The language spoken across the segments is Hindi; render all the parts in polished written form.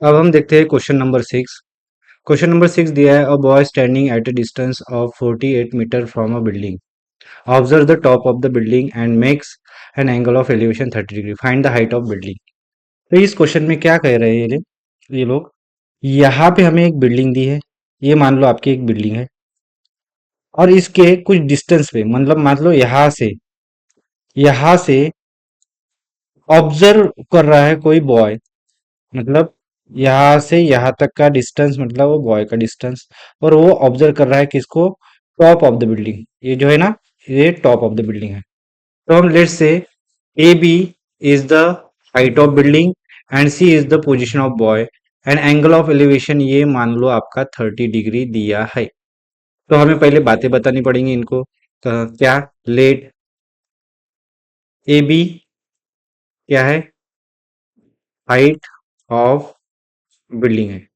अब हम देखते हैं क्वेश्चन नंबर 6। क्वेश्चन नंबर 6 दिया है, a boy standing at a distance of 48 metre from a building observe the top of the building and makes an angle of elevation 30 degree, find the height of building. तो इस क्वेश्चन में क्या कह रहे हैं ये लोग, यहाँ पे हमें एक बिल्डिंग दी है। ये मान लो आपकी एक बिल्डिंग है और इसके कुछ डिस्टेंस पे, मतलब मान लो यहाँ से ऑब्जर्व कर रहा है कोई बॉय, मतलब यहाँ से यहाँ तक का डिस्टेंस, मतलब वो बॉय का डिस्टेंस, और वो ऑब्जर्व कर रहा है किसको? Top of the building. ये जो है ना, ये टॉप ऑफ द बिल्डिंग है। तो हम let's say A B is the height of building and C is the position of boy and angle of elevation ये मान लो आपका 30 डिग्री दिया है। तो हमें पहले बातें बतानी पड़ेंगी इनको। तो क्या, लेट ए बी क्या है? हाइट ऑफ बिल्डिंग है।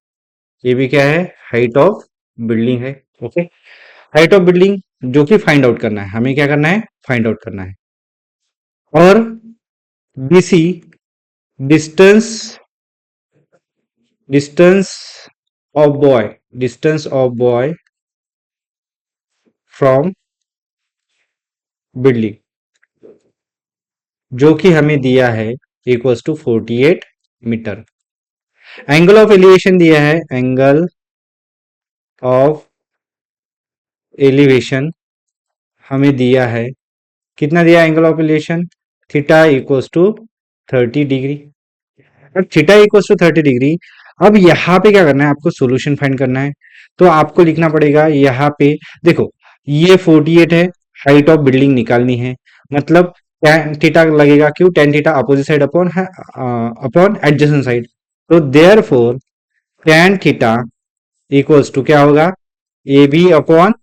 ये भी क्या है? हाइट ऑफ बिल्डिंग है। ओके, हाइट ऑफ बिल्डिंग जो कि फाइंड आउट करना है, हमें क्या करना है? फाइंड आउट करना है। और BC distance, distance of boy, distance of boy from building जो कि हमें दिया है equals to 48 metre. Angle of elevation दिया है, एंगल ऑफ एलिवेशन हमें दिया है, कितना दिया angle of elevation? Theta equals to 30 degree. अब थीटा इक्वल्स टू 30 डिग्री। अब यहाँ पे क्या करना है? आपको सॉल्यूशन फाइंड करना है। तो आपको लिखना पड़ेगा यहाँ पे, देखो ये 48 है, हाइट ऑफ बिल्डिंग निकालनी है, मतलब tan थीटा लगेगा। क्यों? tan theta opposite side upon है, अपॉन एडजेसेंट साइड। तो therefore tan theta equals to क्या होगा? A B upon,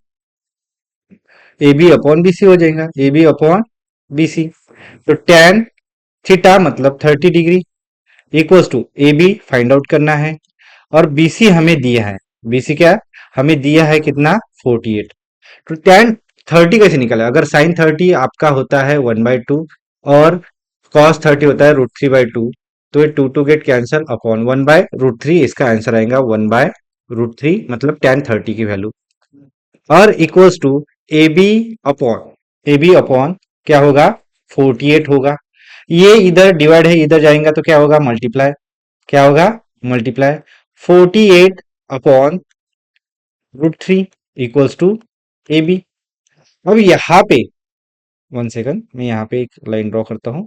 A B upon B C हो जाएगा, A B upon B C. तो tan थीटा मतलब 30 degree equals to A B find out करना है, और बीसी हमें दिया है। बीसी क्या हमें दिया है? कितना? 48। तो tan 30 कैसे निकला? अगर साइन 30 आपका होता है 1/2 और cos 30 होता है √3/2, तो ये two two get cancel upon 1/√3, इसका आंसर आएगा 1/√3, मतलब tan 30 की वैल्यू। और equals to A B upon क्या होगा? 48 होगा। ये इधर डिवाइड है, इधर जाएगा तो क्या होगा? मल्टीप्लाई। क्या होगा? Multiply. 48 upon √3 equals to A B. अब यहाँ पे 1 सेकंड, मैं यहाँ पे एक लाइन ड्रॉ करता हूं।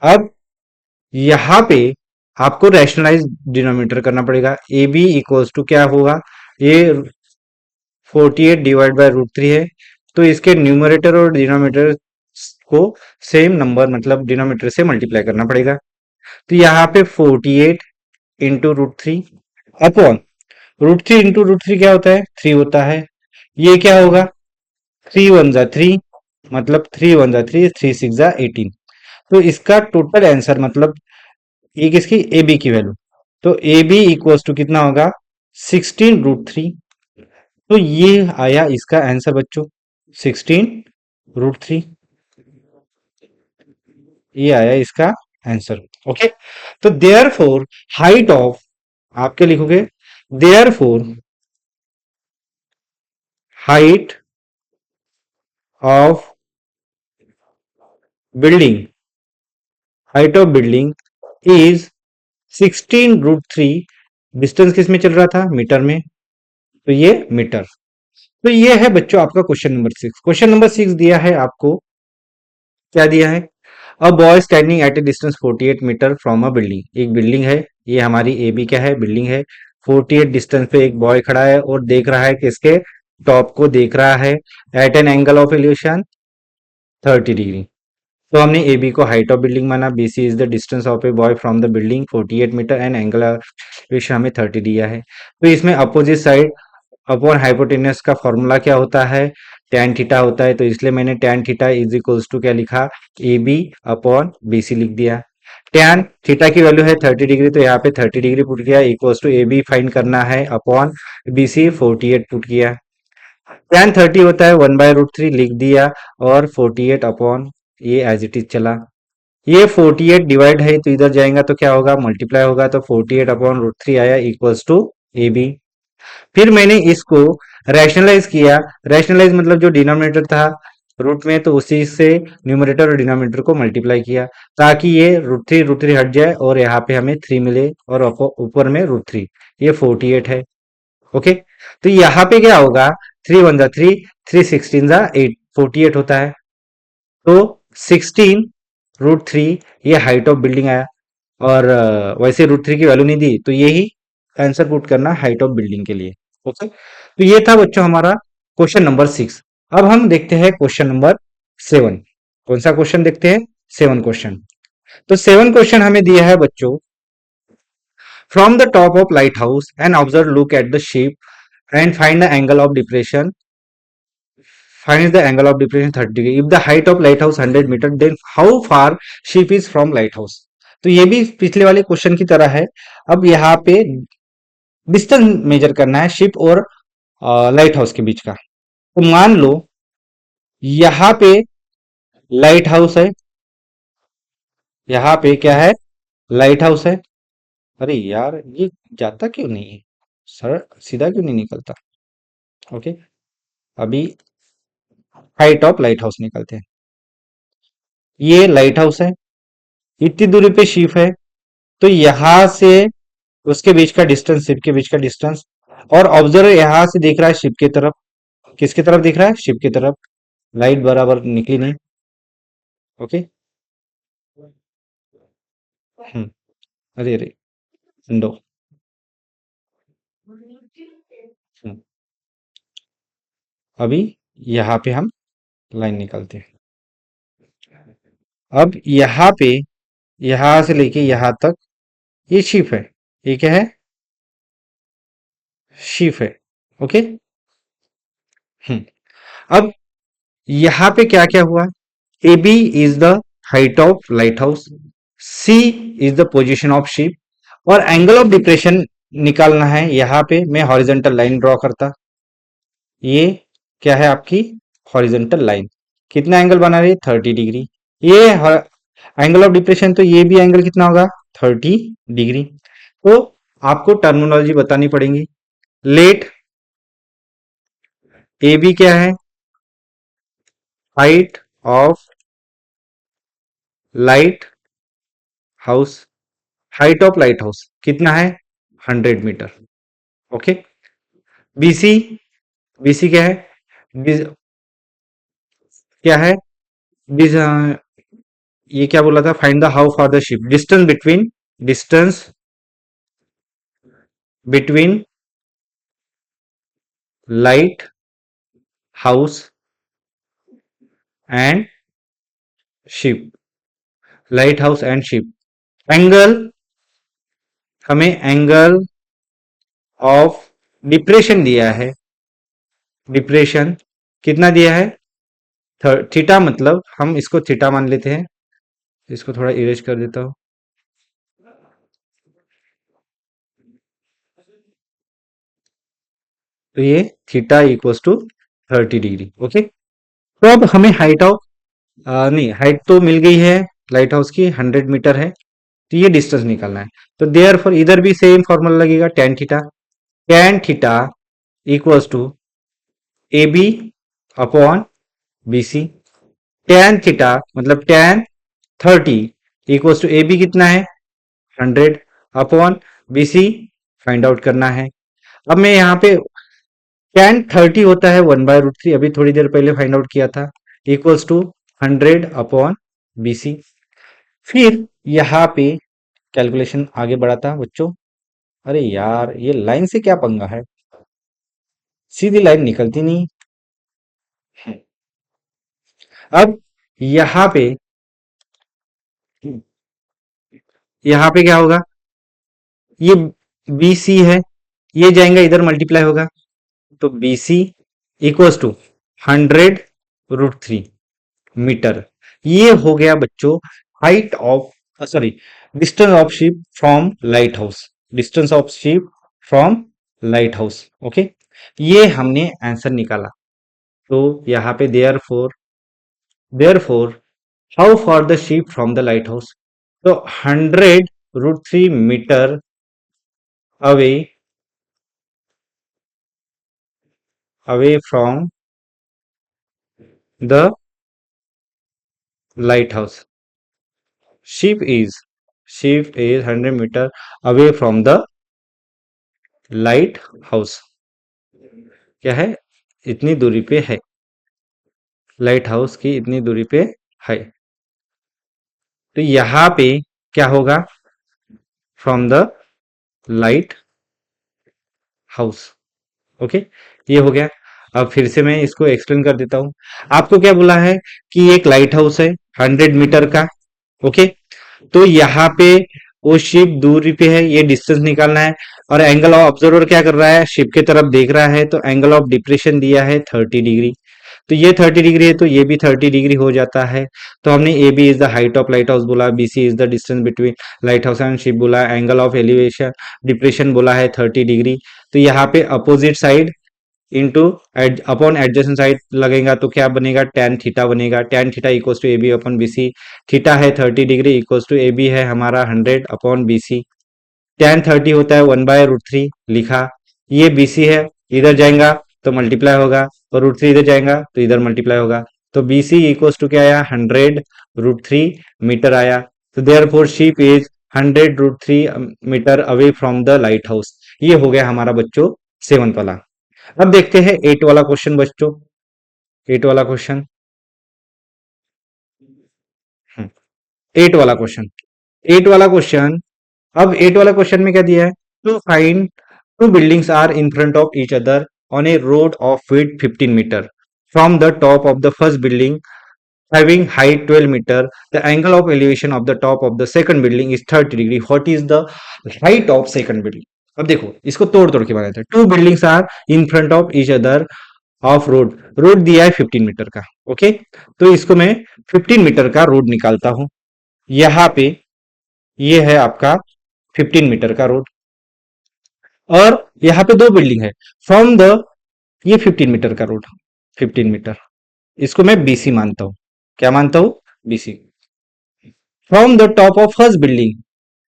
अब यहाँ पे आपको रैशनलाइज डिनोमिनेटर करना पड़ेगा। ए बी इक्वल्स टू क्या होगा? ये 48 डिवाइड बाय √3 है, तो इसके न्यूमरेटर और डिनोमिनेटर को सेम नंबर, मतलब डिनोमिनेटर से मल्टीप्लाई करना पड़ेगा। तो यहाँ पे 48 इंटू √3 अपॉन √3 इंटू √3 क्या होता है? 3 होता है। ये क्या होगा? 3 1 जा 3, मतलब 3 1 जा 3, 3 6 जा 18। तो इसका टोटल आंसर, मतलब ये किसकी? ए बी की वैल्यू। तो ए बी इक्वल्स टू कितना होगा? 16√3। तो ये आया इसका आंसर बच्चों, 16√3। ये आया इसका आंसर। ओके, तो देयर फोर हाइट ऑफ, आप क्या लिखोगे? Therefore height of building, height of building is 16√3। Distance किस में चल रहा था? मीटर में। तो ये मीटर। तो ये है बच्चों आपका क्वेश्चन नंबर 6। क्वेश्चन नंबर 6 दिया है आपको, क्या दिया है? A boy standing at a distance 48 metre from a building. एक बिल्डिंग है, ये हमारी ए बी क्या है? बिल्डिंग है। 48 डिस्टेंस पे एक बॉय खड़ा है और देख रहा है कि इसके टॉप को देख रहा है at an angle of elevation 30 degree. तो हमने ए बी को हाइट ऑफ बिल्डिंग माना, B C is the distance of a boy from the building 48 metre and angle of elevation हमें 30 दिया है। तो इसमें अपोजिट साइड अपॉन हाइपोटेनस का फॉर्मूला क्या होता है? tan थीटा होता है। तो इसलिए मैंने tan theta is equals to क्या लिखा? A B upon B C लिख दिया। tan थीटा की वैल्यू है 30 डिग्री, तो यहाँ पे 30 डिग्री पुट किया, equals to A B find करना है अपॉन बी सी 48 पुट किया। tan 30 होता है 1/√3 लिख दिया, और 48 अपॉन ये एज इट इज चला। ये 48 डिवाइड है तो इधर जाएगा तो क्या होगा, मल्टीप्लाई होगा, तो 48 अपॉन रूट थ्री आया इक्वल्स टू ए बी। फिर मैंने इसको रैशनलाइज किया। रैशनलाइज मतलब जो डिनोमिनेटर था रूट में, तो उसी से न्यूमरेटर और डिनोमिनेटर को मल्टीप्लाई किया, ताकि ये रूट थ्री हट जाए और यहाँ पे हमें थ्री मिले, और ऊपर में रूट थ्री। ये 48 है। ओके, तो यहाँ पे क्या होगा, थ्री वन जा थ्री, थ्री सिक्सटीन जा एट, 48 होता है। तो 16 रूट थ्री, ये हाइट ऑफ बिल्डिंग आया। और वैसे रूट थ्री की वैल्यू नहीं दी, तो यही आंसर पुट करना हाइट ऑफ बिल्डिंग के लिए। ओके, तो ये था बच्चों हमारा क्वेश्चन नंबर 6। अब हम देखते हैं क्वेश्चन नंबर 7। कौन सा क्वेश्चन देखते हैं, 7 क्वेश्चन। तो 7 क्वेश्चन हमें दिया है बच्चों, from the top of lighthouse and observe look at the ship and find the angle of depression, find the angle of depression 30 degree. If the height of lighthouse 100 metre, then how far ship is from lighthouse? तो ये भी पिछले वाले क्वेश्चन की तरह है। अब यहाँ पे डिस्टेंस मेजर करना है शिप और लाइट हाउस के बीच का। तो मान लो यहाँ पे लाइट हाउस है, यहाँ पे क्या है, लाइट हाउस है। अरे यार ये जाता क्यों नहीं है, सर सीधा क्यों नहीं निकलता। ओके, अभी हाइट ऑफ लाइट हाउस निकलते हैं। ये लाइट हाउस है, इतनी दूरी पे शिप है, तो यहां से उसके बीच का डिस्टेंस, शिप के बीच का डिस्टेंस। और ऑब्जर्वर यहां से देख रहा है शिप की तरफ। किसकी तरफ देख रहा है, शिप की तरफ। लाइट बराबर निकली नहीं। ओके, हम्म, अरे अरे लो, हम्म, अभी यहाँ पे हम लाइन निकालते हैं। अब यहाँ पे, यहाँ से लेके यहाँ तक ये शिप है, ये क्या है, शिप है। ओके, अब यहाँ पे क्या क्या हुआ, A B is the height of lighthouse, C is the position of ship, और एंगल ऑफ डिप्रेशन निकालना है। यहाँ पे मैं हॉरिजेंटल लाइन ड्रॉ करता, ये क्या है आपकी हॉरिजेंटल लाइन, कितना एंगल बना रही है, 30 डिग्री। ये एंगल ऑफ डिप्रेशन, तो ये भी एंगल कितना होगा, 30 डिग्री। तो आपको टर्मिनोलॉजी बतानी पड़ेगी। लेट ए बी क्या है, height of light house, height of light house कितना है, 100 मीटर। ओके, बीसी, बीसी क्या है, क्या है, बीस, ये क्या बोला था, find the how far the ship, distance between lighthouse and ship, light house and ship. Angle, हमें एंगल ऑफ डिप्रेशन दिया है, डिप्रेशन कितना दिया है, थीटा, मतलब हम इसको थीटा मान लेते हैं। इसको थोड़ा इरेज कर देता हूं। तो ये theta equals to 30 degree. Okay, तो अब हमें हाइट ऑफ, नहीं हाइट तो मिल गई है लाइट हाउस की, 100 मीटर है। तो ये डिस्टेंस निकालना है। तो देयर फॉर इधर भी सेम फॉर्मूला लगेगा, tan theta equals to A B upon B C. Tan theta मतलब tan 30 equals to A B कितना है, 100 upon B C find out करना है। अब मैं यहाँ पे टेन 30 होता है 1/√3, अभी थोड़ी देर पहले फाइंड आउट किया था, equals to 100 upon B C. फिर यहाँ पे कैलकुलेशन आगे बढ़ाता बच्चों। अरे यार ये लाइन से क्या पंगा है, सीधी लाइन निकलती नहीं है। अब यहाँ पे, यहाँ पे क्या होगा, ये बी सी है, ये जाएगा इधर मल्टीप्लाई होगा, तो B C equals to 100√3 metre. ये हो गया बच्चों height of, sorry, distance of ship from lighthouse, distance of ship from lighthouse. Okay, ये हमने आंसर निकाला। तो यहाँ पे therefore how far the ship from the lighthouse? तो 100√3 metre away from the lighthouse. Ship is 100 metre away from the lighthouse. क्या है? इतनी दूरी पे है. लाइट हाउस की इतनी दूरी पे है. तो यहां पे क्या होगा? From the lighthouse. Okay, ये हो गया. अब फिर से मैं इसको एक्सप्लेन कर देता हूं. आपको क्या बोला है कि एक लाइट हाउस है 100 मीटर का. ओके, तो यहाँ पे वो शिप दूरी पे है, ये डिस्टेंस निकालना है. और एंगल ऑफ ऑब्जर्वर क्या कर रहा है? शिप की तरफ देख रहा है, तो एंगल ऑफ डिप्रेशन दिया है 30 डिग्री. तो ये 30 डिग्री है, तो ये भी 30 डिग्री हो जाता है. तो हमने A B is the height of lighthouse बोला, B C is the distance between lighthouse and ship बोला, एंगल ऑफ एलिवेशन डिप्रेशन बोला है 30 डिग्री. तो यहाँ पे opposite side into upon adjacent side लगेगा, तो क्या बनेगा? टेन थीटा बनेगा. Tan theta equals to A B upon B C. Theta है 30 degree equals to A B है हमारा 100 अपॉन बी सी. टेन 30 होता है 1/√3 लिखा. ये बी सी है, इधर जाएगा तो मल्टीप्लाई होगा, और √3 इधर जाएगा तो इधर मल्टीप्लाई होगा. तो बी सी इक्वल्स टू क्या आया? 100√3 मीटर आया. तो therefore ship is 100√3 metre away from the lighthouse. ये हो गया हमारा बच्चों 7th वाला. अब देखते हैं 8 वाला क्वेश्चन बच्चों. 8 वाला क्वेश्चन. 8 वाला क्वेश्चन. 8 वाला क्वेश्चन. अब 8 वाला क्वेश्चन में क्या दिया है? To find two buildings are in front of each other on a road of width 15 metre. From the top of the first building having height 12 meter, the angle of elevation of the top of the second building is 30 degree. What is the height of second building? अब देखो, इसको तोड़ तोड़ के बनाते हैं. Two buildings are in front of each other of road. Road दिया है 15 मीटर का. ओके, तो इसको मैं 15 मीटर का रोड निकालता हूं. यहाँ पे ये है आपका 15 मीटर का रोड, और यहाँ पे दो बिल्डिंग है. फ्रॉम द ये 15 मीटर का रोड, 15 मीटर, इसको मैं बीसी मानता हूं. क्या मानता हूं? BC. From the top of first building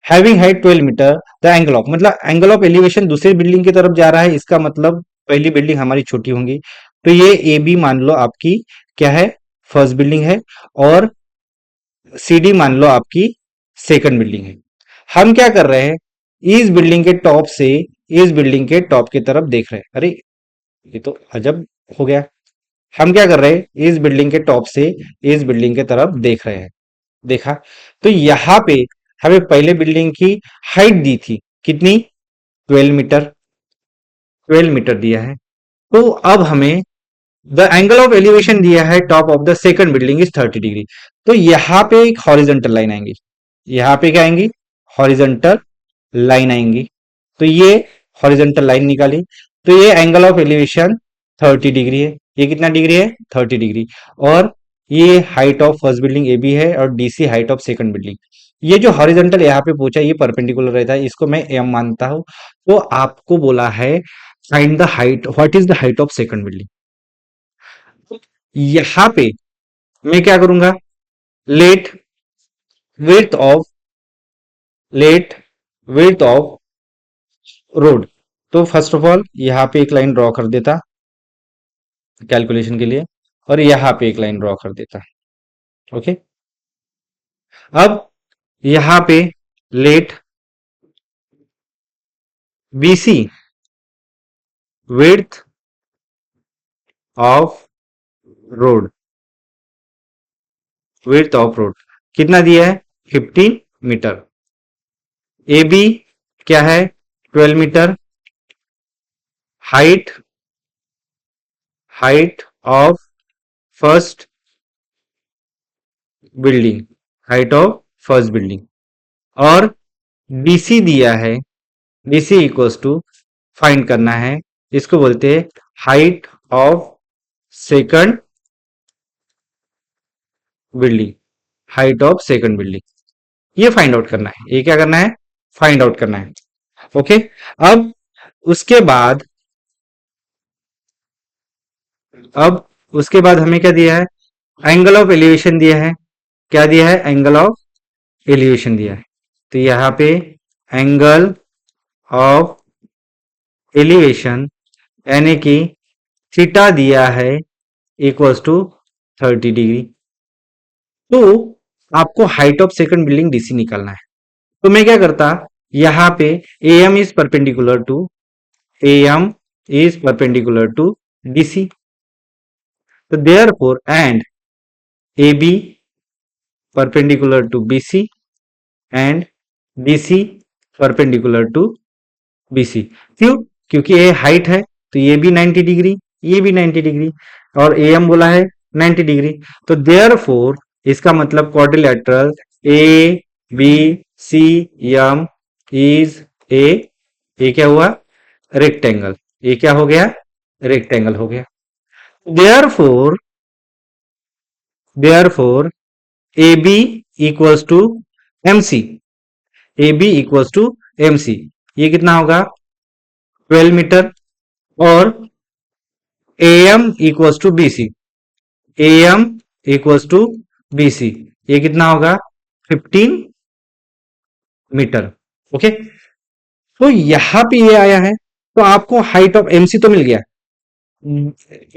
having height 12 metre, the angle of, मतलब एंगल ऑफ एलिवेशन दूसरी बिल्डिंग की तरफ जा रहा है, इसका मतलब पहली बिल्डिंग हमारी छोटी होंगी. तो ये ए बी मान लो आपकी क्या है? फर्स्ट बिल्डिंग है. और सी डी मान लो आपकी सेकंड बिल्डिंग है. हम क्या कर रहे हैं? इस बिल्डिंग के टॉप से इस बिल्डिंग के टॉप की तरफ देख रहे हैं. अरे, ये तो अजब हो गया. हम क्या कर रहे हैं? इस बिल्डिंग के टॉप से इस बिल्डिंग की तरफ देख रहे हैं. देखा? तो यहां पे हमें पहले बिल्डिंग की हाइट दी थी कितनी? 12 मीटर. 12 मीटर दिया है. तो अब हमें द एंगल ऑफ एलिवेशन दिया है top of the second building is 30 degree. तो यहां पे एक हॉरिजेंटल लाइन आएंगी. यहां पे क्या आएंगी? हॉरिजेंटल लाइन आएंगी. तो ये हॉरिजेंटल लाइन निकाली. तो ये एंगल ऑफ एलिवेशन 30 डिग्री है. ये कितना डिग्री है? 30 डिग्री. और ये height of first building A B है, और DC height of second building. ये जो हॉरिजेंटल यहाँ पे पूछा, ये परपेंडिकुलर रहता है, इसको मैं एम मानता हूं. तो आपको बोला है find the height, what is the height of second building. यहां पे मैं क्या करूंगा? Let width of let width of road. तो फर्स्ट ऑफ ऑल यहाँ पे एक लाइन ड्रॉ कर देता कैलकुलेशन के लिए, और यहाँ पे एक लाइन ड्रॉ कर देता. ओके, अब यहाँ पे let BC width of road, width of road कितना दिया है? 15 मीटर. ए बी क्या है? 12 metre. Height height of first building, height of first building. और बीसी दिया है, बीसी इक्वल्स टू फाइंड करना है, इसको बोलते हैं height of second building, height of second building. ये फाइंड आउट करना है. ये क्या करना है? फाइंड आउट करना है. ओके, अब उसके बाद अब उसके बाद हमें क्या दिया है? एंगल ऑफ एलिवेशन दिया है क्या दिया है, एंगल ऑफ एलिवेशन दिया है। तो यहाँ पे एंगल ऑफ एलिवेशन यानी कि थीटा दिया है इक्वल्स टू 30 डिग्री। तो आपको height of second building DC निकालना है। तो मैं क्या करता, यहाँ पे M is perpendicular to DC. तो therefore and A B perpendicular to BC and BC perpendicular to BC. क्यों? क्योंकि ये हाइट है तो ये भी 90 डिग्री, ये भी 90 डिग्री, और ए एम बोला है 90 डिग्री। तो देयर फोर इसका मतलब quadrilateral A B C M is a क्या हुआ, रेक्टेंगल। ये क्या हो गया, रेक्टेंगल हो गया। Therefore A B equals to M C, A B equals to M C, ये कितना होगा 12 मीटर। और A M equals to B C, A M equals to B C, ये कितना होगा 15 मीटर। ओके, तो यहां पे ये आया है, तो आपको हाइट ऑफ एमसी तो मिल गया,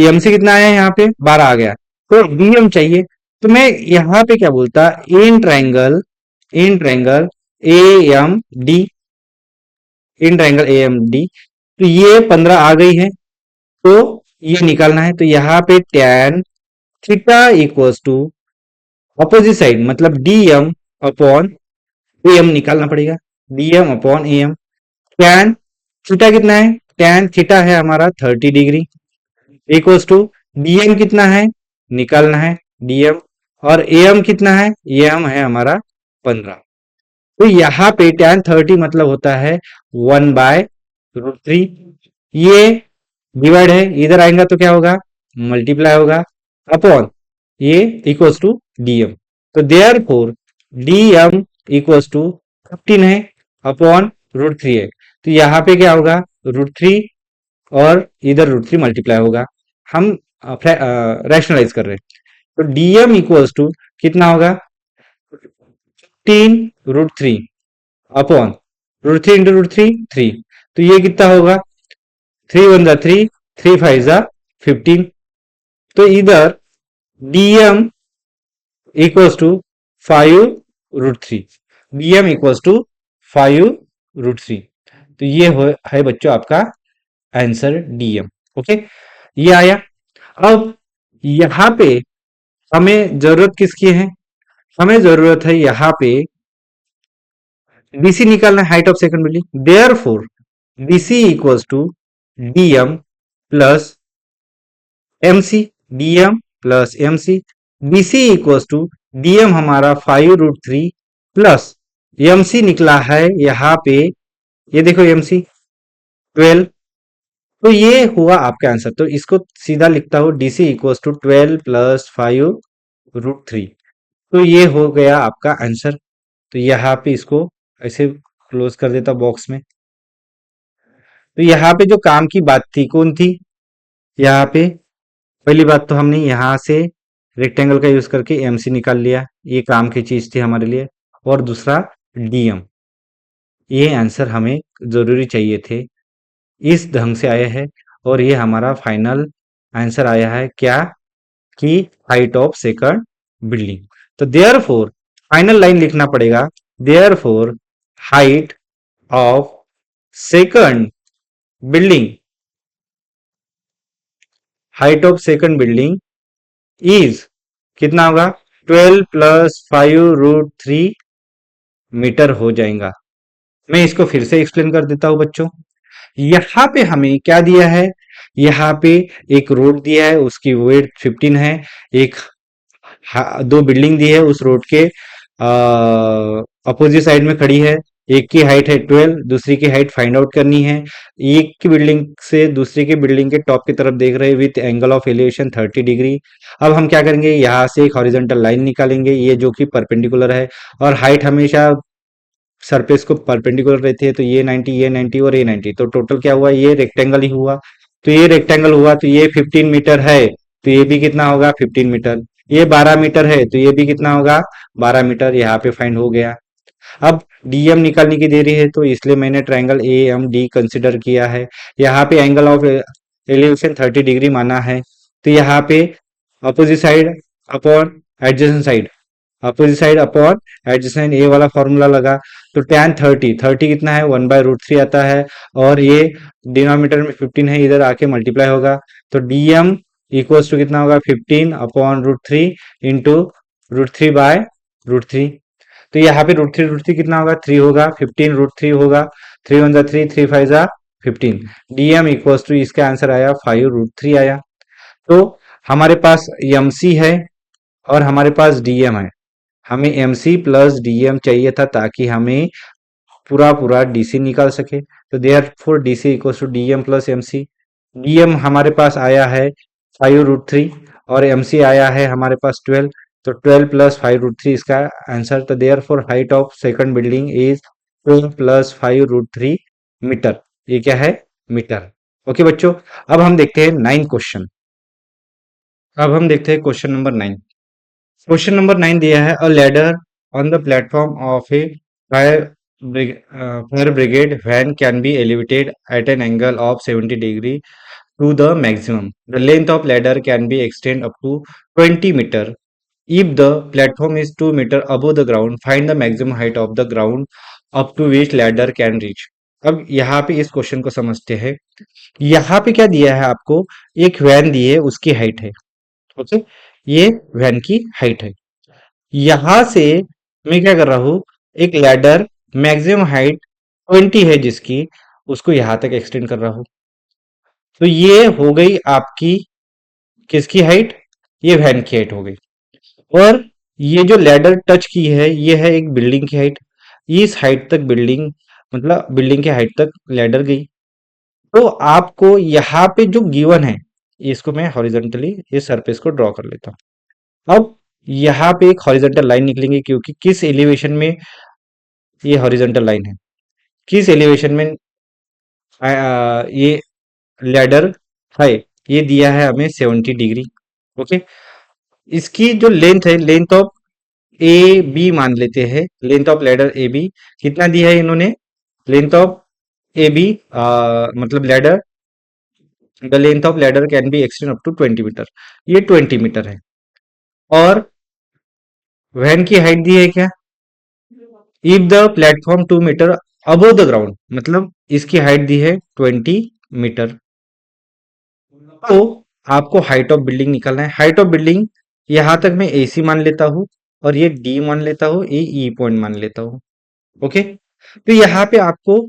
एमसी कितना आया है यहाँ पे 12 आ गया, तो डीएम चाहिए। तो मैं यहाँ पे क्या बोलता, in triangle A M D, in triangle A M D. तो ये 15 आ गई है, तो ये निकालना है। तो यहाँ पे tan theta equals to opposite side मतलब डीएम अपॉन एम निकालना पड़ेगा, DM upon M. tan theta कितना है, tan थीटा है हमारा 30 डिग्री इक्वल्स टू डीएम कितना है, निकालना है डीएम, और एम कितना है, एम है हमारा 15। तो यहाँ पे tan 30 मतलब होता है 1/√3। ये डिवाइड है, इधर आएगा तो क्या होगा, मल्टीप्लाई होगा, अपॉन ये इक्वल्स टू डीएम। तो therefore DM equals to 15 है अपॉन √3 है। तो यहाँ पे क्या होगा, √3 और इधर √3 मल्टीप्लाई होगा। हम रैशनलाइज कर रहे हैं, तो डीएम इक्वल्स टू कितना होगा 15√3 अपॉन √3 इंटू √3 3। तो ये कितना होगा 3 1 जा 3, 3 5 जा 15। तो इधर DM equals to 5√3, DM equals to 5√3। तो ये है बच्चों आपका आंसर डीएम। ओके, ये आया। अब यहाँ पे हमें जरूरत किसकी है, हमें जरूरत है यहाँ पे बीसी निकालना है, height of second building. Therefore BC equals to DM plus MC, DM plus MC. BC equals to DM हमारा 5√3 प्लस एमसी निकला है यहाँ पे, ये देखो एमसी 12। तो ये हुआ आपका आंसर। तो इसको सीधा लिखता हूं डीसी इक्वल्स टू 12 प्लस 5√3। तो ये हो गया आपका आंसर। तो यहाँ पे इसको ऐसे क्लोज कर देता बॉक्स में। तो यहाँ पे जो काम की बात थी कौन थी, यहाँ पे पहली बात तो हमने यहाँ से रेक्टेंगल का यूज करके एमसी निकाल लिया, ये काम की चीज थी हमारे लिए। और दूसरा डीएम, ये आंसर हमें जरूरी चाहिए थे, इस ढंग से आया है। और ये हमारा फाइनल आंसर आया है क्या, कि हाइट ऑफ सेकंड बिल्डिंग। तो देयर फोर फाइनल लाइन लिखना पड़ेगा, therefore height of second building, height of second building is कितना होगा 12 प्लस 5√3 मीटर हो जाएगा। मैं इसको फिर से एक्सप्लेन कर देता हूं बच्चों। यहाँ पे हमें क्या दिया है, यहाँ पे एक रोड दिया है, उसकी वेट 15 है। एक दो बिल्डिंग दी है, उस रोड के अपोजिट साइड में खड़ी है। एक की हाइट है 12, दूसरी की हाइट फाइंड आउट करनी है। एक की बिल्डिंग से दूसरी की बिल्डिंग के टॉप की तरफ देख रहे हैं with angle of elevation 30 degree. अब हम क्या करेंगे, यहाँ से एक हॉरिजॉन्टल लाइन निकालेंगे, ये जो कि परपेंडिकुलर है। और हाइट हमेशा सरफेस को परपेंडिकुलर रहती है, तो ये 90, ये 90 और ये 90, तो टोटल क्या हुआ, ये रेक्टेंगल ही हुआ। तो ये रेक्टेंगल हुआ, तो ये 15 मीटर है, तो ये भी कितना होगा 15 मीटर। ये 12 मीटर है तो ये भी कितना होगा, 12 मीटर, यहाँ पे फाइंड हो गया। अब डीएम निकालने की देरी है तो इसलिए मैंने triangle A M D consider किया है। यहाँ पे एंगल ऑफ एलिवेशन 30 डिग्री माना है, तो यहाँ पे opposite side upon adjacent side, opposite side upon adjacent, ये वाला फॉर्मूला लगा। तो tan 30, 30 कितना है, 1/√3 आता है, और ये डिनोमिनेटर में 15 है, इधर आके मल्टीप्लाई होगा। तो डीएम इक्वल्स टू कितना होगा, 15/√3 इंटू √3/√3। तो यहाँ पे √3 कितना होगा, 3 होगा, 15√3 होगा, 3 1 3, 3 5 15। डीएम इक्वल्स टू, इसका आंसर आया 5√3 आया। तो हमारे पास एमसी है और हमारे पास डीएम है। हमें एमसी प्लस डीएम चाहिए था ताकि हमें पूरा पूरा डीसी निकाल सके। तो therefore DC equals to DM plus MC. DM हमारे पास आया है 5√3 और एमसी आया है हमारे पास 12। तो 12 प्लस 5√3 इसका आंसर। तो therefore height of second building is 12 plus 5√3 metre. ये क्या है, मीटर। ओके बच्चों, अब हम देखते हैं 9 क्वेश्चन। अब हम देखते हैं क्वेश्चन नंबर 9। क्वेश्चन नंबर 9 दिया है, a ladder on the platform of a fire brigade van can be elevated at an angle of 70 degree to the maximum. The length of ladder can be extended up to 20 meter. If the platform is 2 meter above the ground, find the maximum height of the ground up to which ladder can reach. अब यहाँ पे इस क्वेश्चन को समझते हैं। यहाँ पे क्या दिया है आपको, एक वैन दी है, उसकी हाइट है। ओके, ये वैन की हाइट है। यहां से मैं क्या कर रहा हूं, एक लैडर मैक्सिमम हाइट 20 है जिसकी, उसको यहां तक एक्सटेंड कर रहा हूं। तो ये हो गई आपकी किसकी हाइट, ये वैन की हाइट हो गई। और ये जो लैडर टच की है ये है एक बिल्डिंग की हाइट। इस हाइट तक बिल्डिंग, मतलब बिल्डिंग की हाइट तक लैडर गई। तो आपको यहाँ पे जो गिवन है, इसको मैं हॉरिजॉन्टली इस सरफेस को ड्रॉ कर लेता हूँ। अब यहाँ पे एक हॉरिजॉन्टल लाइन निकलेंगे, क्योंकि किस एलिवेशन में ये हॉरिजॉन्टल लाइन है, किस एलिवेशन में ये लैडर है, ये दिया है हमें 70 डिग्री। ओके, इसकी जो लेंथ है, लेंथ ऑफ ए बी मान लेते हैं, length of ladder A B कितना दिया है इन्होंने, लेंथ ऑफ ए बी मतलब ladder, the length of ladder can be extend up to 20 metre, ये 20 मीटर है। और वैन की हाइट दी है क्या, if the platform 2 metre above the ground, मतलब इसकी हाइट दी है 20 मीटर। तो आपको हाइट ऑफ बिल्डिंग निकालना है। हाइट ऑफ बिल्डिंग यहां तक मैं ए सी मान लेता हूं, और ये डी मान लेता हूं, ये ई पॉइंट मान लेता हूं। ओके, तो यहाँ पे आपको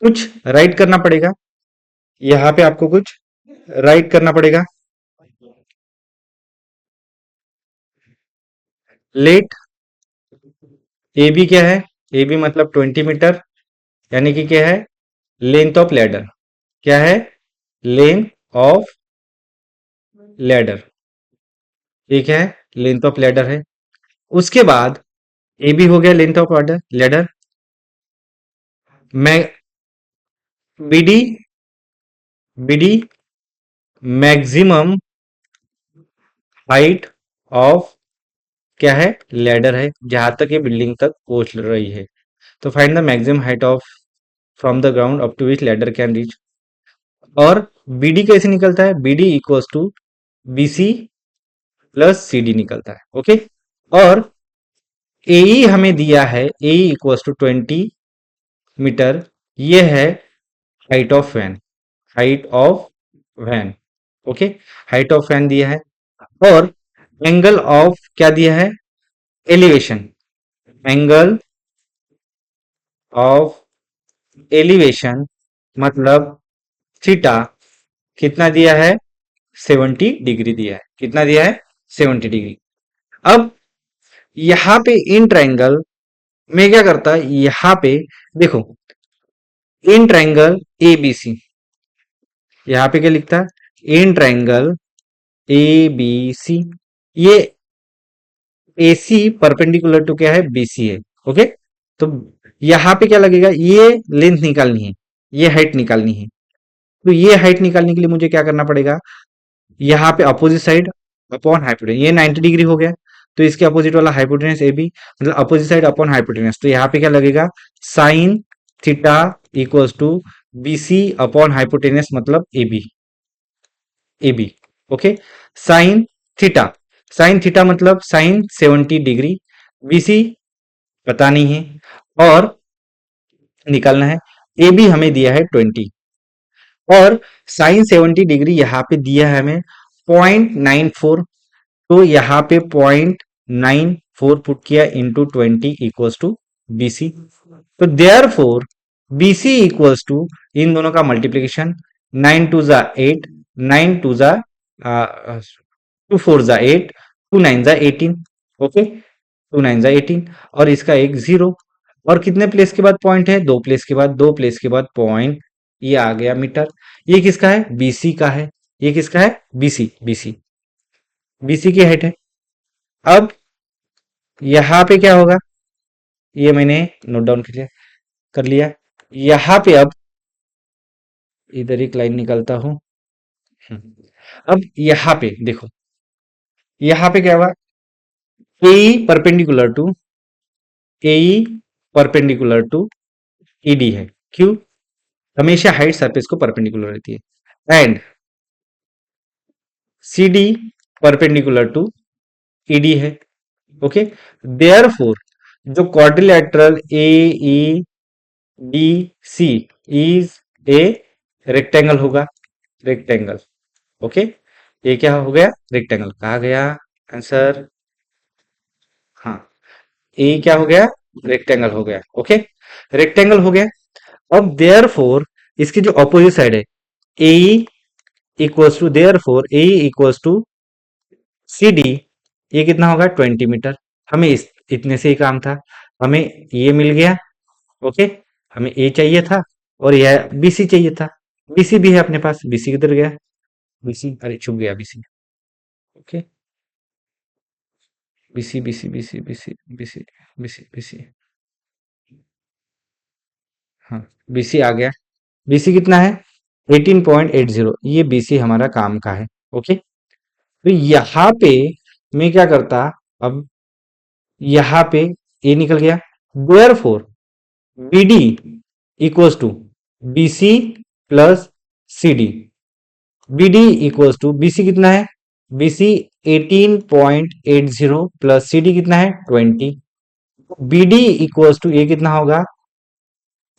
कुछ राइट करना पड़ेगा, यहाँ पे आपको कुछ राइट करना पड़ेगा। लेट ए बी क्या है, ए बी मतलब 20 मीटर, यानी कि क्या है, लेंथ ऑफ लैडर। क्या है, लेंथ ऑफ लैडर, ये क्या है, लेंथ ऑफ लैडर है। उसके बाद ए बी हो गया लेंथ ऑफ लैडर लैडर। मैं B D, B D maximum height of क्या है, लैडर है, जहां तक ये बिल्डिंग तक पहुंच रही है। तो find the maximum height of from the ground up to which ladder can reach. और बी डी कैसे निकलता है, B D equals to B C plus C D निकलता है। ओके, और ए हमें दिया है, ए इक्वल्स टू 20 मीटर, ये है height of van, height of van. Okay, height of van दिया है। और एंगल ऑफ क्या दिया है, एलिवेशन, एंगल ऑफ एलिवेशन मतलब थीटा कितना दिया है, 70 डिग्री दिया है। कितना दिया है, 70 डिग्री। अब यहां पे इन ट्राइंगल में क्या करता है, यहां पे देखो, इन ट्राइंगल ए बी सी, यहां पे क्या लिखता है, in triangle A B C, ये ए सी परपेंडिकुलर टू क्या है, बी सी है। ओके, तो यहां पे क्या लगेगा, ये लेंथ निकालनी है, ये हाइट निकालनी है। तो ये हाइट निकालने के लिए मुझे क्या करना पड़ेगा, यहाँ पे अपोजिट साइड अपॉन हाइपोटेनस, ये 90 डिग्री हो गया। तो इसके अपोजिट वाला हाइपोटेनस ए बी, मतलब अपोजिट साइड अपॉन हाइपोटेनस, तो यहाँ पे क्या लगेगा, sine theta equals to B C upon hypotenuse, मतलब A B, A B. Okay, sine theta, sine theta मतलब साइन 70 डिग्री, बी सी पता नहीं है और निकालना है, ए बी हमें दिया है 20, और साइन 70 डिग्री यहाँ पे दिया है हमें 0.94, तो यहाँ पे 0.94 पुट किया into 20 equals to B C. तो therefore B C equals to, इन दोनों का मल्टीप्लीकेशन, 9 टू जा 8, 9 टू जा 2 4 जा 8, 2 9 जा 18। ओके, 2 9 जा 18, और इसका एक जीरो, और कितने प्लेस के बाद पॉइंट है, दो प्लेस के बाद, दो प्लेस के बाद पॉइंट, ये आ गया मीटर। ये किसका है, बीसी का है, ये किसका है, बीसी, बीसी, बीसी की हाइट है। अब यहाँ पे क्या होगा, ये मैंने नोट डाउन कर लिया। यहाँ पे अब इधर एक लाइन निकालता हूं। अब यहाँ पे देखो, यहाँ पे क्या होगा, A perpendicular to, A perpendicular to ED है, क्यों, हमेशा हाइट सरफेस को परपेंडिकुलर रहती है, and C D perpendicular to ED है। ओके, देयरफॉर जो quadrilateral A E D C is a rectangle होगा, रेक्टेंगल। ओके, ये क्या हो गया, रेक्टेंगल कहा गया आंसर, हाँ, ए क्या हो गया, रेक्टेंगल हो गया। ओके, रेक्टेंगल हो गया। अब देयरफॉर इसकी जो अपोजिट साइड है, A equals to, therefore A equals to C D, ये कितना होगा, 20 मीटर। हमें इतने से ही काम था, हमें ये मिल गया। ओके, हमें ए चाहिए था और यह बीसी चाहिए था, बीसी भी है अपने पास, बीसी किधर गया, बीसी, अरे छुप गया BC. Okay, BC BC BC BC BC BC BC, हाँ, बीसी आ गया। बीसी कितना है, 18.80, ये बीसी हमारा काम का है। ओके, तो यहाँ पे मैं क्या करता, अब यहाँ पे ए निकल गया, therefore B D equals to B C plus C D, B D equals to, B C कितना है, B C 18.80 plus C D कितना है 20, बी डी इक्वल्स टू, ये कितना होगा,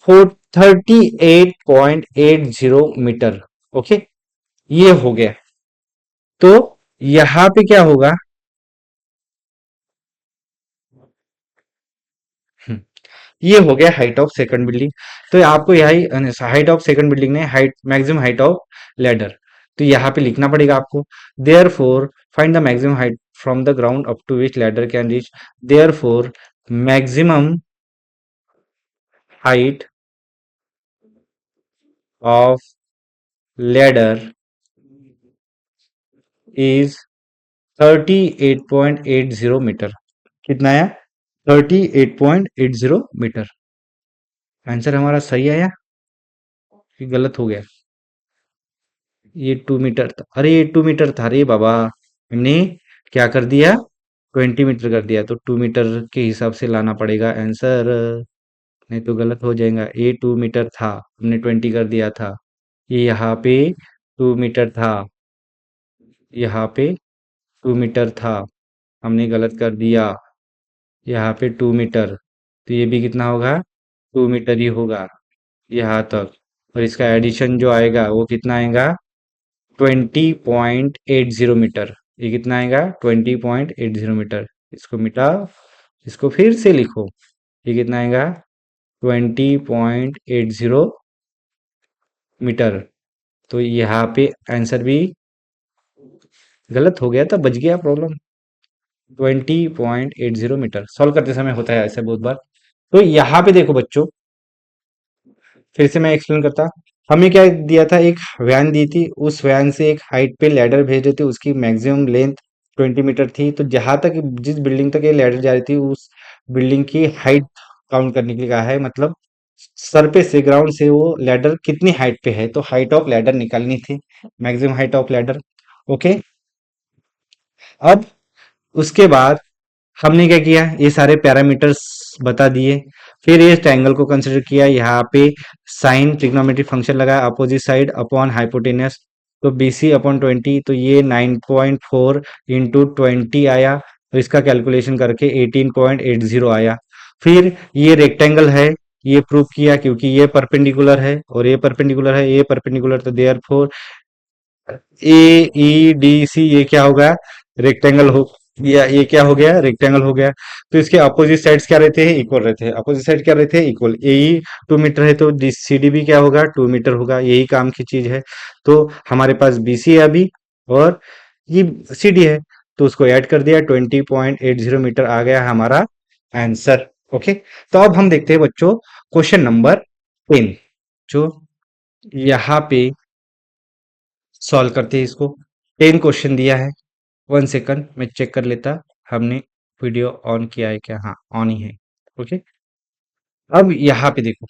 38.80 मीटर। ओके, ये हो गया। तो यहाँ पे क्या होगा, हम्म, ये हो गया हाइट ऑफ सेकंड बिल्डिंग। तो आपको यही हाइट ऑफ सेकंड बिल्डिंग ने height, maximum height of ladder, तो यहाँ पे लिखना पड़ेगा आपको, therefore find the maximum height from the ground up to which ladder can reach, therefore maximum height of ladder is 38.80 metre. कितना आया, 38.80 मीटर। आंसर हमारा सही आया कि गलत हो गया, ये 2 मीटर था, अरे ये 2 मीटर था, अरे बाबा, हमने क्या कर दिया, 20 मीटर कर दिया, तो 2 मीटर के हिसाब से लाना पड़ेगा आंसर, नहीं तो गलत हो जाएगा। ये 2 मीटर था, हमने 20 कर दिया था, ये यहाँ पे 2 मीटर था, यहाँ पे 2 मीटर था, हमने गलत कर दिया, यहाँ पे 2 मीटर, तो ये भी कितना होगा, 2 मीटर ही होगा यहाँ तक, और इसका एडिशन जो आएगा वो कितना आएगा, 20.80 मीटर। ये कितना आएगा, 20.80 मीटर। इसको मिटा, इसको फिर से लिखो, ये कितना आएगा, 20.80 मीटर। तो यहाँ पे आंसर भी गलत हो गया था, बच गया प्रॉब्लम, 20.80 मीटर। सॉल्व करते समय होता है ऐसे बहुत बार। तो यहाँ पे देखो बच्चों, फिर से मैं एक्सप्लेन करता, हमें क्या दिया था, एक वैन दी थी, उस वैन से एक हाइट पे लैडर भेज रहे थे, उसकी मैक्सिमम लेंथ 20 मीटर थी, तो जहां तक, जिस बिल्डिंग तक ये लैडर जा रही थी, उस बिल्डिंग की हाइट काउंट करने के लिए कहा है, मतलब सरफेस से, ग्राउंड से वो लैडर कितनी हाइट पे है, तो हाइट ऑफ लैडर निकालनी थी, maximum height of ladder. Okay, अब उसके बाद हमने क्या किया, ये सारे पैरामीटर्स बता दिए। फिर इस ट्रायंगल को कंसिडर किया, यहाँ पे साइन ट्रिग्नोमेट्रिक फंक्शन लगाया अपोजिट साइड अपॉन हाइपोटेनस, तो BC अपॉन 20, तो ये 9.4 इंटू 20 आया, तो इसका कैलकुलेशन करके 18.80 आया। फिर ये रेक्टेंगल है, ये प्रूव किया क्योंकि ये परपेंडिकुलर है और ये परपेंडिकुलर है, ये परपेंडिकुलर, तो देयरफॉर AEDC ये क्या होगा, रेक्टेंगल हो, या ये क्या हो गया, रेक्टेंगल हो गया। तो इसके अपोजिट साइड्स क्या रहते हैं, इक्वल रहते हैं। अपोजिट साइड क्या रहते हैं, इक्वल। AE 2 मीटर है तो CD भी क्या होगा, 2 मीटर होगा। यही काम की चीज है। तो हमारे पास BC है अभी, और ये CD है, तो उसको ऐड कर दिया, 20.80 मीटर आ गया हमारा आंसर। ओके, तो अब हम देखते हैं बच्चों क्वेश्चन नंबर 10, जो यहाँ पे सॉल्व करते हैं इसको। 10 क्वेश्चन दिया है। 1 सेकंड मैं चेक कर लेता, हमने वीडियो ऑन किया है क्या, हाँ ऑन ही है। ओके, अब यहाँ पे देखो,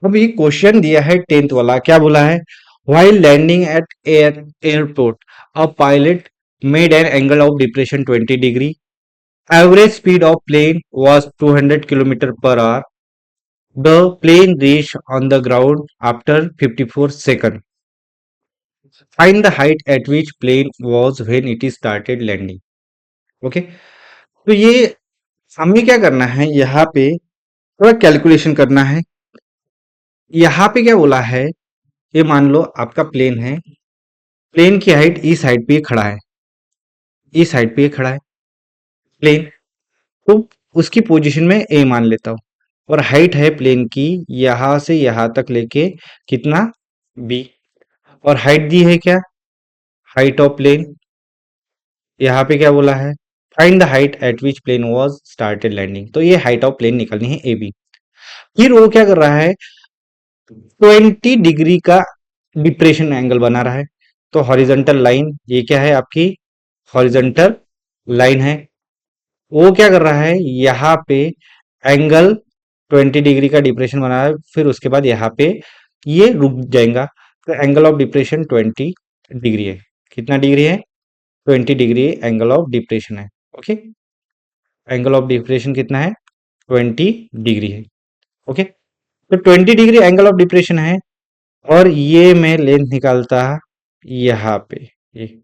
अब ये क्वेश्चन दिया है 10th वाला, क्या बोला है, while landing at airport a pilot made an angle of depression 20 degree, average speed of plane was 200 kilometer per hour, the plane reached on the ground after 54 seconds, find the height at which plane was when it started landing। Okay, तो ये हमें क्या करना है, यहाँ पे थोड़ा कैलकुलेशन करना है। यहाँ पे क्या बोला है, ये मान लो आपका प्लेन है, प्लेन की हाइट इस साइड पे खड़ा है, इस साइड पे खड़ा है प्लेन, तो उसकी पोजीशन में ए मान लेता हूँ, और हाइट है प्लेन की यहां से यहां तक लेके कितना, बी, और हाइट दी है क्या, हाइट ऑफ प्लेन, यहाँ पे क्या बोला है, find the height at which plane was started landing, तो ये हाइट ऑफ प्लेन निकलनी है AB। फिर वो क्या कर रहा है, 20 डिग्री का डिप्रेशन एंगल बना रहा है, तो हॉरिजॉन्टल लाइन ये क्या है आपकी, हॉरिजॉन्टल लाइन है। वो क्या कर रहा है, यहाँ पे एंगल 20 डिग्री का डिप्रेशन बना रहा है, फिर उसके बाद यहाँ पे ये रुक जाएगा, तो एंगल ऑफ डिप्रेशन 20 डिग्री है। कितना डिग्री है, 20 डिग्री एंगल ऑफ डिप्रेशन है। ओके, एंगल ऑफ डिप्रेशन कितना है, 20 डिग्री है। ओके, तो 20 डिग्री एंगल ऑफ डिप्रेशन है, और ये मैं लेंथ निकालता यहाँ पे, ये,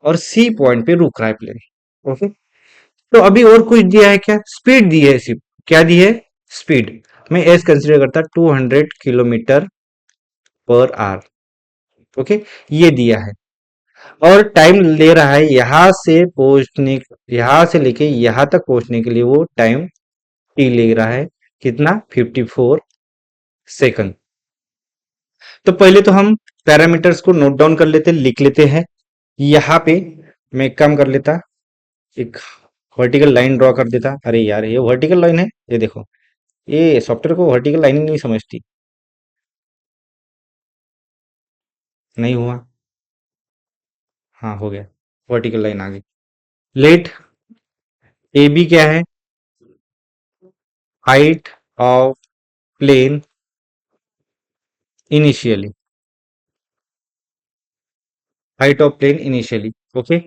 और C पॉइंट पे रुक रहा है प्लेन। ओके, तो अभी और कुछ दिया है क्या, स्पीड दी है सिर्फ, क्या दी है, स्पीड, मैं एस कंसिडर करता 200 किलोमीटर पर आवर। ओके, ये दिया है, और टाइम ले रहा है यहां से पहुंचने, यहां से लेके यहां तक पहुंचने के लिए वो टाइम T ले रहा है, कितना, 54 सेकंड। तो पहले तो हम पैरामीटर्स को नोट डाउन कर लेते, लिख लेते हैं। यहाँ पे मैं एक काम कर लेता, एक वर्टिकल लाइन ड्रॉ कर देता। अरे यार ये वर्टिकल लाइन है, ये देखो, ये सॉफ्टवेयर को वर्टिकल लाइन ही नहीं समझती। नहीं हुआ, हाँ हो गया, वर्टिकल लाइन आ गई। लेट AB क्या है, height of plane initially, height of plane initially. Okay,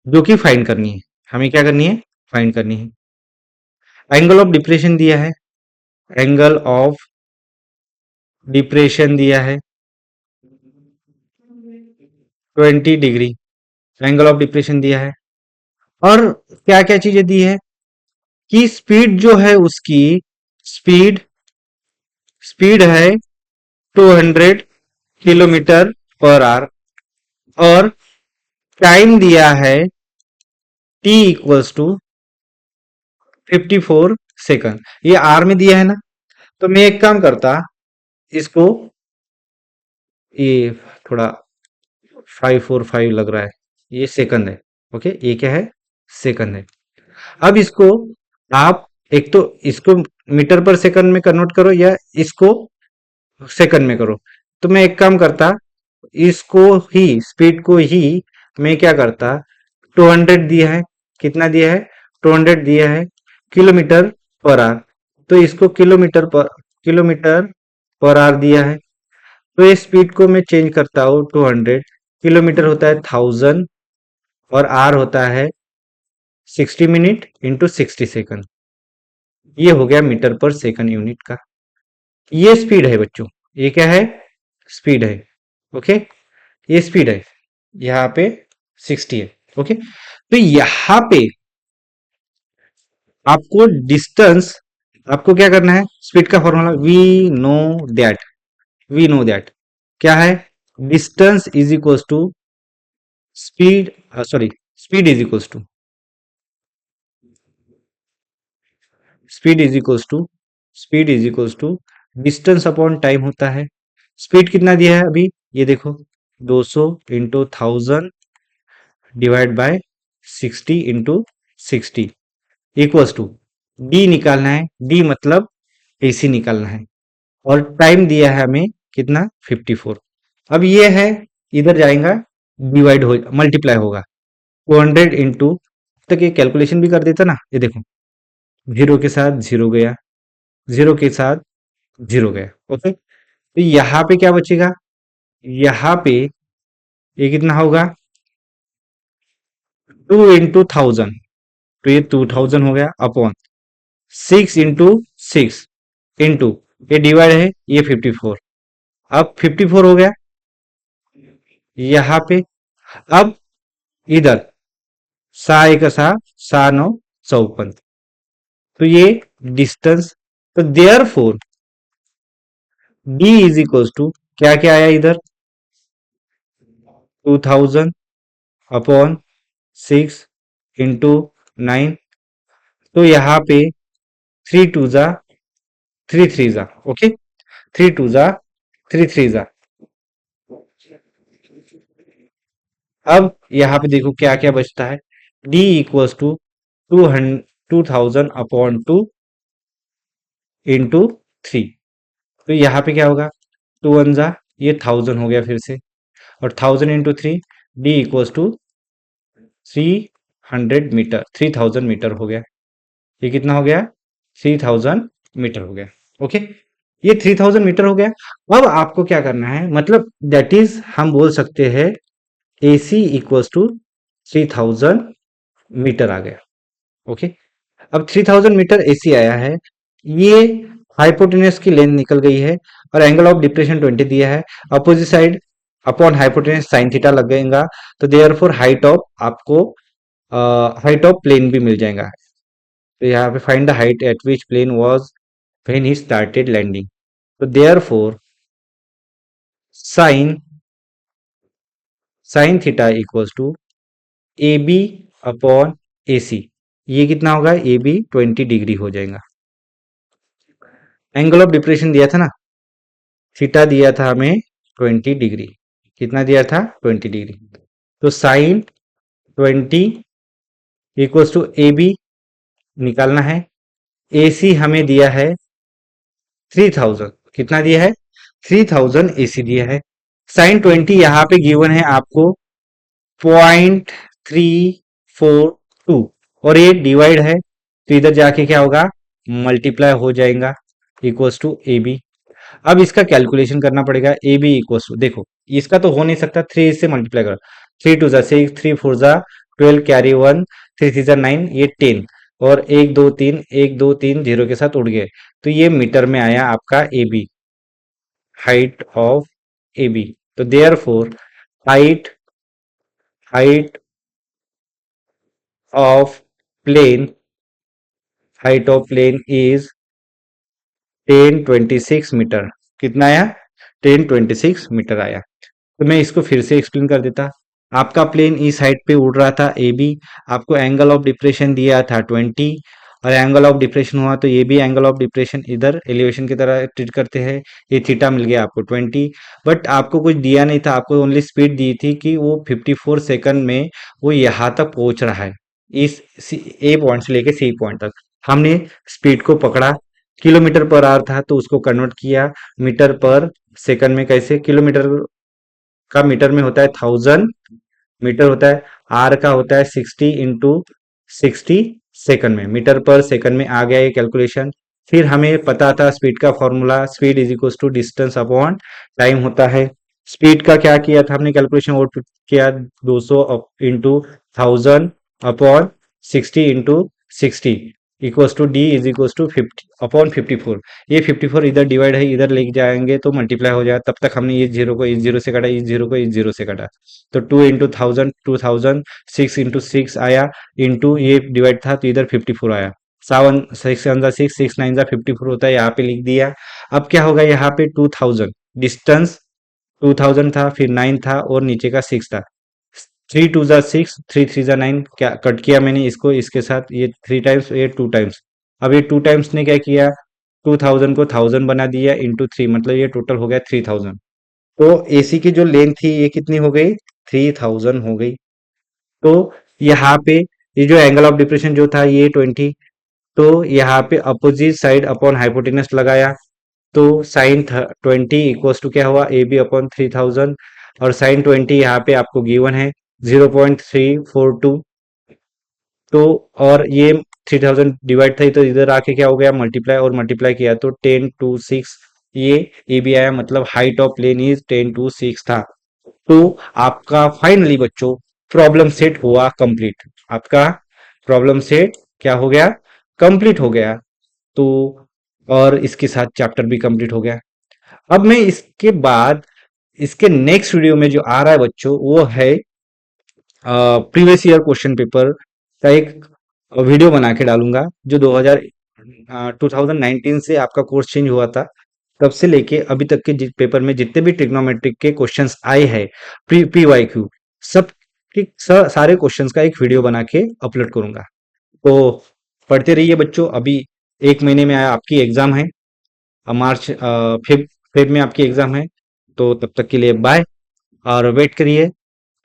जो कि फाइंड करनी है, हमें क्या करनी है, फाइंड करनी है। एंगल ऑफ डिप्रेशन दिया है, एंगल ऑफ डिप्रेशन दिया है 20 डिग्री, एंगल ऑफ डिप्रेशन दिया है, और क्या क्या चीजें दी है, कि स्पीड जो है उसकी, स्पीड स्पीड है 200 किलोमीटर पर आवर, और टाइम दिया है T = 54 सेकंड। ये आर में दिया है ना, तो मैं एक काम करता, इसको, ये थोड़ा 545 लग रहा है, ये सेकंड है। ओके, ये क्या है, सेकंड है। अब इसको आप एक तो इसको मीटर पर सेकंड में कन्वर्ट करो, या इसको सेकंड में करो। तो मैं एक काम करता, इसको ही, स्पीड को ही मैं क्या करता, 200 दिया है, कितना दिया है, 200 दिया है किलोमीटर पर आवर, तो इसको किलोमीटर पर आवर दिया है, तो ये स्पीड को मैं चेंज करता हूँ 200, किलोमीटर होता है 1000, और आर होता है 60 मिनट इंटू 60 सेकंड। ये हो गया मीटर पर सेकंड यूनिट का। ये स्पीड है बच्चों, ये क्या है, स्पीड है। ओके, ये स्पीड है, यहाँ पे 60 है। ओके, तो यहाँ पे आपको डिस्टेंस, आपको क्या करना है, स्पीड का formula we know that, we know that क्या है, distance is equals to speed, sorry, speed is equals to, speed is equals to, speed is equals to distance upon time होता है। स्पीड कितना दिया है अभी, ये देखो 200 into 1000 divide by 60 into 60 equals to D निकालना है, डी मतलब एसी निकालना है, और टाइम दिया है हमें कितना, 54। अब ये है, इधर जाएगा, डिवाइड हो मल्टीप्लाई होगा 200 इंटू, तक ये कैलकुलेशन भी कर देता ना, ये देखो जीरो के साथ जीरो गया, जीरो के साथ जीरो गया। ओके, तो यहाँ पे क्या बचेगा, यहाँ पे ये कितना होगा, 2 इंटू 1000, तो ये 2000 हो गया, अपॉन 6 इंटू 6 इंटू, ये डिवाइड है, ये 54, अब 54 हो गया यहाँ पे। अब इधर सा एक सा, सा नौ 54, तो ये डिस्टेंस, तो therefore D is equals to, क्या क्या आया इधर, 2000 अपॉन 6 इंटू 9, तो यहाँ पे 3 2 जा 3 3 जा, ओके, 3 2 जा 3 3 जा। अब यहाँ पे देखो क्या क्या बचता है, D equals to 2000 upon 2 into 3, तो यहाँ पे क्या होगा, 2 1 जा, ये 1000 हो गया फिर से, और 1000 into 3, D equals to 300 metre, 3000 metre हो गया, ये कितना हो गया, 3000 मीटर हो गया। ओके, ये 3000 मीटर हो गया। अब आपको क्या करना है, मतलब दैट इज हम बोल सकते हैं AC इक्वल्स टू 3000 मीटर आ गया। ओके, अब 3000 मीटर AC आया है, ये हाइपोटेनस की लेंथ निकल गई है, और एंगल ऑफ डिप्रेशन 20 दिया है, opposite side upon hypotenuse sine theta लगेगा, तो देयरफॉर हाइट ऑफ आपको हाइट ऑफ प्लेन भी मिल जाएगा। तो यहाँ पे find the height at which plane was when he started landing, तो therefore sine sine theta equals to AB upon AC, ये कितना होगा, AB 20 डिग्री हो जाएगा। एंगल ऑफ डिप्रेशन दिया था ना, थीटा दिया था हमें 20 डिग्री, कितना दिया था, 20 डिग्री, तो साइन 20 इक्वल्स टू AB निकालना है, AC हमें दिया है 3000, कितना दिया है, 3000 AC दिया है, साइन 20 यहाँ पे गिवन है आपको 0.342, और ये डिवाइड है, तो इधर जाके क्या होगा, मल्टीप्लाई हो जाएगा, इक्वल्स टू AB। अब इसका कैलकुलेशन करना पड़ेगा, AB इक्वल्स टू, देखो इसका तो हो नहीं सकता, 3 से मल्टीप्लाई करो, 3 2 जा 6, 3 4 जा 12, कैरी 1, 3 3 जा 9, ये 10, और 1 2 3 1 2 3 जीरो के साथ उड़ गए, तो ये मीटर में आया आपका AB, हाइट ऑफ AB। तो therefore height height of plane, height of plane is 1026 metre, कितना आया, 1026 मीटर आया। तो मैं इसको फिर से एक्सप्लेन कर देता, आपका प्लेन इस हाइट पे उड़ रहा था AB, आपको एंगल ऑफ डिप्रेशन दिया था 20, और एंगल ऑफ डिप्रेशन हुआ, तो ये भी एंगल ऑफ डिप्रेशन इधर एलिवेशन की तरह ट्रीट करते हैं, ये थीटा मिल गया आपको 20, बट आपको कुछ दिया नहीं था, आपको ओनली स्पीड दी थी कि वो 54 सेकंड में वो यहाँ तक पहुंच रहा है, इस A पॉइंट से लेके C पॉइंट तक। हमने स्पीड को पकड़ा, किलोमीटर पर आवर था तो उसको कन्वर्ट किया मीटर पर सेकंड में, कैसे, किलोमीटर का मीटर में होता है 1000 मीटर होता है, आर का होता है 60 इंटू 60 सेकंड में, मीटर पर सेकंड में आ गया ये कैलकुलेशन। फिर हमें पता था स्पीड का formula, speed is equal to distance upon time होता है। स्पीड का क्या किया था हमने कैलकुलेशन, और किया 200 into 1000 upon 60 into 60 equals to D is equals to 50 upon 54। ये 54 इधर डिवाइड है, इधर लेके जाएंगे तो मल्टीप्लाई हो जाएगा। तब तक हमने ये जीरो को इस जीरो से काटा, इस जीरो को इस जीरो से काटा, तो 2 इंटू 1000 2000, 6 इंटू 6 आया, इंटू ये डिवाइड था तो इधर 54 आया। 6 6 9 54 होता है, यहाँ पे लिख दिया। अब क्या होगा, यहाँ पे 2000 डिस्टेंस 2000 था, फिर 9 था और नीचे का 6 था। 3 2 जा 6, 3 3 जा 9, क्या कट किया मैंने इसको इसके साथ, ये 3 टाइम्स, ये 2 टाइम्स। अब ये 2 टाइम्स ने क्या किया, 2000 को 1000 बना दिया इंटू 3, मतलब ये टोटल हो गया 3000। तो एसी की जो लेंथ थी ये कितनी हो गई, 3000 हो गई। तो यहाँ पे ये जो एंगल ऑफ डिप्रेशन जो था ये 20, तो यहाँ पे अपोजिट साइड अपॉन हाइपोटेनस लगाया, तो साइन 20 इक्वल्स टू क्या हुआ, ए बी अपॉन 3000, और साइन 20 यहाँ पे आपको गिवन है 0.342। तो और ये 3000 डिवाइड था तो इधर आके क्या हो गया, मल्टीप्लाई, और मल्टीप्लाई किया तो 10 to 6 ये ए बी आया, मतलब height of plane is 10 to 6 था। तो आपका फाइनली बच्चों प्रॉब्लम सेट हुआ कंप्लीट, आपका प्रॉब्लम सेट क्या हो गया, कंप्लीट हो गया। तो और इसके साथ चैप्टर भी कंप्लीट हो गया। अब मैं इसके बाद इसके नेक्स्ट वीडियो में जो आ रहा है बच्चों वो है प्रीवियस ईयर क्वेश्चन पेपर का एक वीडियो बना के डालूंगा, जो 2019 से आपका कोर्स चेंज हुआ था तब से लेके अभी तक के पेपर में जितने भी ट्रिग्नोमेट्रिक के क्वेश्चंस आए हैं, पी वाई क्यू, सब के सारे क्वेश्चंस का एक वीडियो बना के अपलोड करूंगा। तो पढ़ते रहिए बच्चों। अभी एक महीने में आपकी एग्जाम है, मार्च फेब में आपकी एग्जाम है। तो तब तक के लिए बाय, और वेट करिए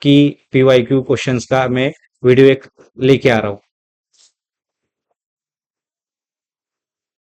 कि पी वाई क्यू क्वेश्चंस का मैं वीडियो एक लेके आ रहा हूँ।